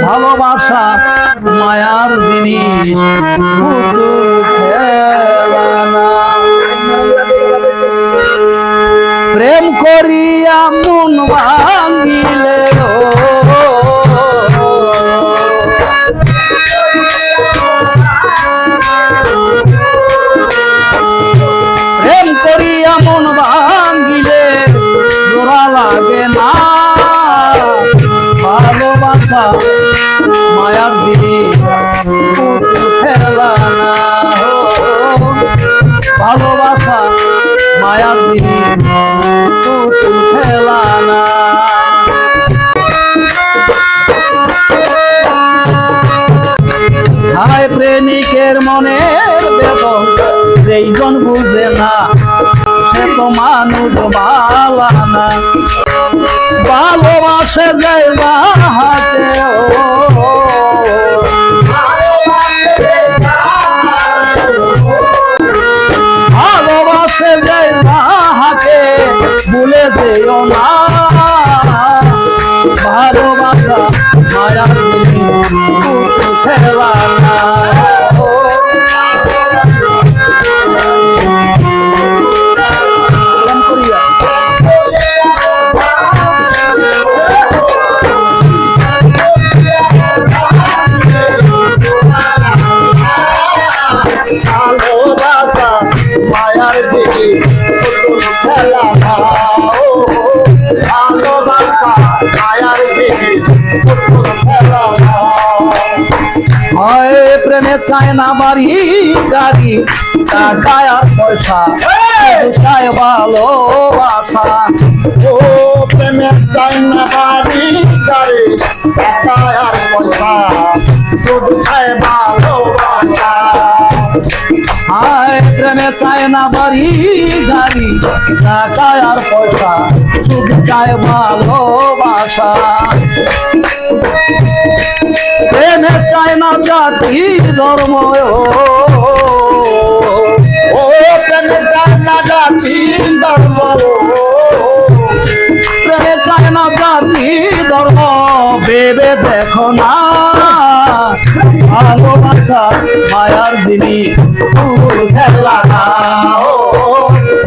ভালোবাসা মায়ার জিনিস পুতুল খেলনা। প্রেম করিয়া মন ভাঙিলে প্রেম করিয়া মন ভাঙিলে জোড়া লাগে না। ভালোবাসা মায়ার জিনিস পুতুল খেলনা। ভালোবাসা মায়ার জিনিস পুতুল খেলনা। হায় প্রেমিকের মনের বেদন যেইজন বুঝে না সে তো মানুষ ভালা না। ভালোবাসে যায় বাহাতে ভালোবাসে যায় বাহাতে ভুলে যেও না। ভালোবাসা মায়ার জিনিস পুতুল খেলনা। ভালোবাসা মায়ার জিনিস পুতুল খেলনা। ভালোবাসা মায়ার জিনিস পুতুল খেলনা। হয় প্রেমে চায় না বাড়ি গাড়ি টাকা আর পয়সা চায় ভালোবাসা। ও প্রেমে চাই না বাড়ি গাড়ি টাকা আর পয়সা শুধু চাই ভালোবাসা। হায় প্রেমে চায় না বাড়ি গাড়ি টাকা আর পয়সা শুধু চায় ভালোবাসা। প্রেমে চায় না জাতি ধর্ম ও প্রেমে চাই না জাতি ধর্ম। প্রেমে চায় না জাতি ধর্ম ভেবে দেখো না। ভালোবাসা মায়ার জিনিস পুতুল খেলনা।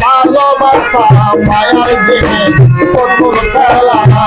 ভালোবাসা মায়ার জিনিস পুতুল খেলনা।